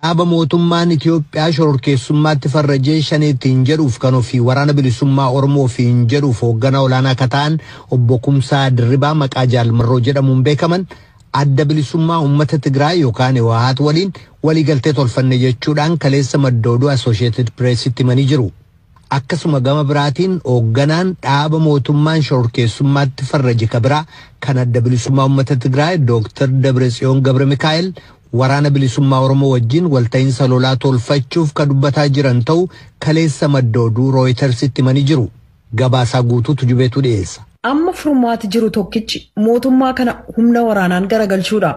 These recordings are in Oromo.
Dhaaba mootummaan Itoophiyaa shororkeessummaatti farrajee shaneettiin jedhuuf kan ofii waraana bilisummaa Oromoo ofiin jedhuuf hoogganaa olaanaa akka ta'an obbo Kumsaa Dirribaa maqaa Jaalmarroo jedhamuun beekaman adda bilisummaa uummata Tigraay yookaan Wahaat waliin waliigaltee tolfanne jechuudhaan kaleessa madda oduu Associated Pressitti himanii jiru. Akkasuma gama biraatiin hoogganaan dhaaba mootummaan shororkeessummaatti farraje kabiraa kan adda bilisummaa uummata Tigraay Dr. Dabratsiyoon Gabre Mikaa'el waraana bilisummaa Oromoo wajjin walta'iinsa lolaa tolfachuuf ka dubbataa jiran ta'u kaleessa madda oduu Rooyitersitti himanii jiru. Gabaasaa guutuutu jubeetu dhiyeessa. Amma furmaati jiru tokkichi mootummaa kana humna waraanaan garagalchuudha.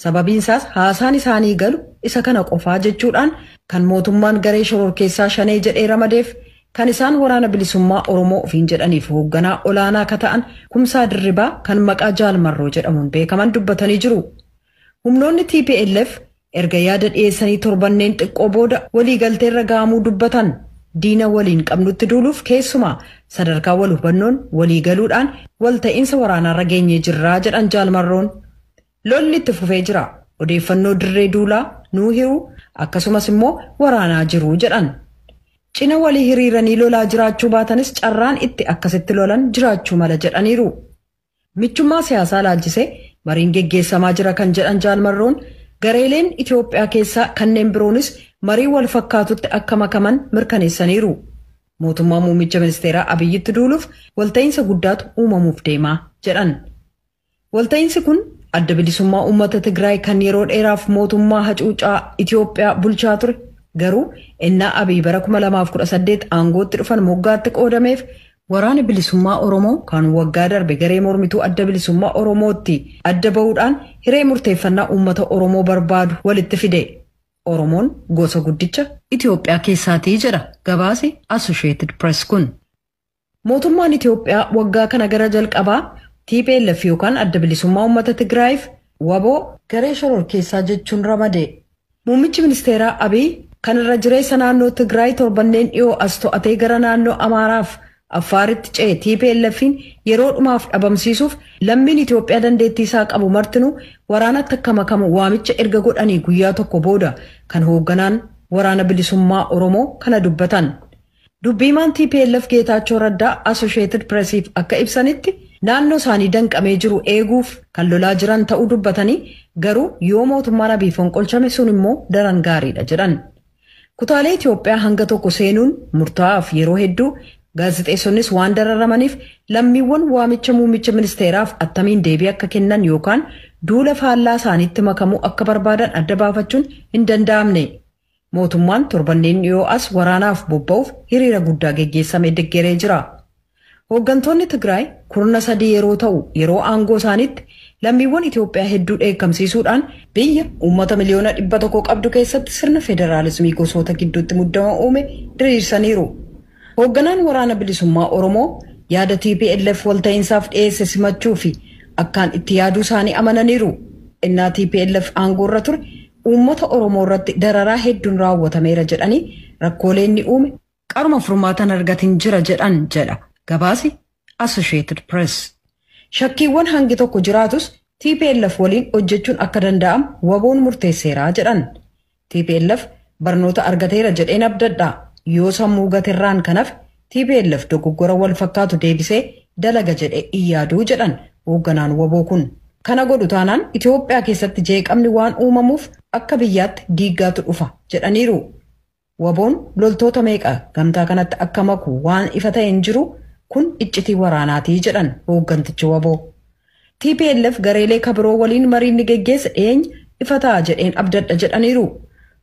Sababiin isaas haasaan isaanii galu isa kana qofaa jechuudhaan kan mootummaan garee shororkeessaa shanee jedhee ramadeef kan isaan waraana bilisummaa Oromoo ofiin jedhaniif hoogganaa olaanaa akka ta'an Kumsaa Dirribaa kan maqaa Jaalmarroo jedhamuun beekaman dubbatanii jiru. Humnoonni TPLF erga yaada dhiyeessanii torbanneen xiqqoo booda waliigalteerra ga'amuu dubbatan diina waliin qabnutti duuluuf keessumaa sadarkaa wal hubannoon waliigaluudhaan walta'iinsa waraanaarra geenyee jirraa jedhan Jaalmarroon. Lolli itti fufee jira. Odeeffannoo dirree duulaa nuu hiru akkasumas immoo waraanaa jiru jedhan. Cina walii hiriiranii lolaa jiraachuu baatanis carraan itti akkasitti lolan jiraachuu mala jedhaniiru. Michummaa siyaasaa laalchisee mariin geggeessamaa jira kan jedhan Jaalmarroon gareeleen Itoophiyaa keessaa kanneen biroonis marii wal fakkaatutti akka makaman mirkaneessaniiru. Mootummaa muummicha ministeeraa Abiyyitti duuluuf walta'iinsa guddaatu uumamuuf deemaa jedhan. Walta'iinsi kun adda bilisummaa uummata Tigraay kan yeroo dheeraaf mootummaa hacuucaa Itoophiyaa bulchaa ture garuu ennaa Abiy bara 2018 aangootti dhufan moggaatti qoodameef waraana bilisummaa Oromoo kan waggaa darbe garee mormituu adda bilisummaa Oromootti adda ba'uudhaan hiree murteeffannaa uummata Oromoo barbaadu walitti fide. Oromoon gosa guddicha Itoophiyaa keessaatii jedha gabaasi Associated Press kun. Mootummaan Itoophiyaa waggaa kana gara jalqabaa TPLF yookaan adda bilisummaa uummata Tigraayiif waboo garee shororkeessaa jechuun ramade. Muummichi ministeeraa Abiy kan irra jireessa naannoo Tigraay torbanneen dhiyoo as to'atee gara naannoo Amaaraaf Affaaritti ce'e TPLFin yeroo dhumaaf dhabamsiisuuf lammiin Itoophiyaa dandeettii isaa qabu martinuu waraanatti akka makamu waamicha erga godhanii guyyaa tokko booda kan hoogganaan waraana bilisummaa Oromoo kana dubbatan. Dubbiimaan TPLF Geetaachoo Raddaa Associated Pressiif akka ibsanitti naannoo isaanii danqamee jiru eeguuf kan lolaa jiran ta'uu dubbatanii garuu yoo mootummaan Abiy fonqolchame sun immoo daran gaariidha jedhan. Kutaalee Itoophiyaa hanga tokko seenuun murtaa'aaf yeroo hedduu gaazexeessonnis waan dararamaniif lammiiwwan waamicha muummicha ministeeraaf attamiin deebii akka kennan yookaan duula faallaa isaaniitti makamuu akka barbaadan adda baafachuun hin danda'amne. Mootummaan torbanneen dhiyoo as waraanaaf bobba'uuf hiriira guddaa geggeessame deeggaree jira. Hooggantoonni Tigraay kurna 3 yeroo ta'u yeroo aangoo isaaniitti lammiiwwan Itoophiyaa hedduu dheekkamsiisuudhaan biyya uummata miliyoona 100 qabdu keessatti sirna federaalizimii gosoota gidduutti muddama uume diriirsaniiru. Hoogganaan waraana bilisummaa Oromoo yaada TPLF walta'iinsaaf dhiyeesse simachuu fi akkaan itti yaaduu isaanii amananiiru. Innaa TPLF aangoorra ture uummata Oromoo irratti dararaa hedduun raawwatameera jedhanii rakkooleen ni uume qaruma furmaatan argatin jira jedhan jedha gabaasi Associated Press. Shakkiiwwan hangi tokko jiraatus TPLF waliin hojjechuun akka danda'amu waboon murteesseera jedhan. TPLF barnoota argateera jedheen abdadha. Yoo sammuu gatirraan kanaaf TPLF dogoggora wal fakkaatu deebisee dalaga jedhee iyyaaduu jedhan hoogganaan waboo kun. Kana godhu taanaan Itoophiyaa keessatti jeeqamni waan uumamuuf akka biyyaatti diiggaatu dhufa jedhaniiru. Waboon loltoota meeqa gamtaa kanatti akka maku waan ifa ta'e hin jiru kun iccitii waraanaatii jedhan hooggantichi waboo. TPLF gareelee kabiroo waliin mariin ni geggeessa dhiyeenya ifa ta'a jedheen abdadha jedhaniiru.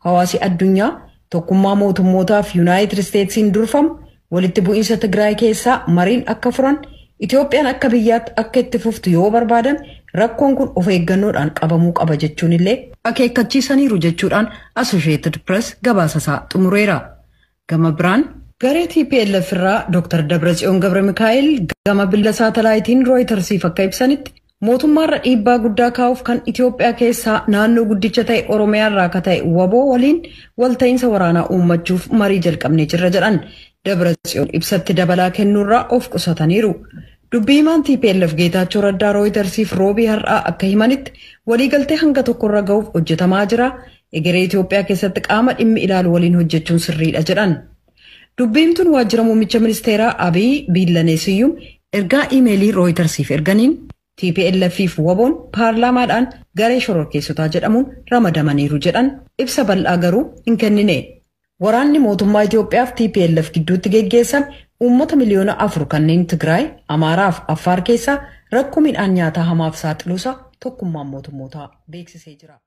Hawaasi addunyaa tokkummaa mootummootaaf United Statesiin durfamu walitti bu'iinsa Tigraay keessaa mariin akka furan Itoophiyaan akka biyyaatti akka itti fuftu yoo barbaadan rakkoon kun of eeggannoodhaan qabamuu qaba jechuun illee akeekkachiisaniiru jechuudhaan Associated Press gabaasasaa xumureera. Gama biraan garee TPLF irraa Dr. Dabratsiyoon Gabre Mikaa'el gama billa saatalaayitiin Rooyitersiif akka ibsanitti mootummaarra dhiibbaa guddaa kaa'uuf kan Itoophiyaa keessaa naannoo guddicha ta'e Oromiyaarraa akka ta'e waboo waliin walta'iinsa waraanaa uummachuuf marii jalqabnee jirra jedhan. Dabratsiyoon ibsatti dabalaa kennuurraa of qusataniiru. Dubbiimaan TPLF Geetaachoo Raddaa Rooyitersiif roobii har'aa akka himanitti waliigaltee hanga tokkorra ga'uuf hojjetamaa jira. egeree Itoophiyaa keessatti qaama dhimmi ilaalu waliin hojjechuun sirriidha jedhan. Dubbiimtuun waajjira muummicha ministeeraa Abiy Biillaneesiyyuum ergaa iimeelii Rooyitersiif erganiin TPLF fi WBOn paarlaamaadhaan garee shororkeessotaa jedhamuun ramadamaniiru jedhan ibsa bal'aa garuu hin kennine. Waraanni mootummaa Itoophiyaa fi TPLF gidduutti geggeessame uummata miliyoona 4 kanneen Tigraay, Amaaraa fi Affaar keessaa rakkoo midhaan nyaataa hamaaf saaxiluusa tokkummaan mootummootaa beeksisee jira.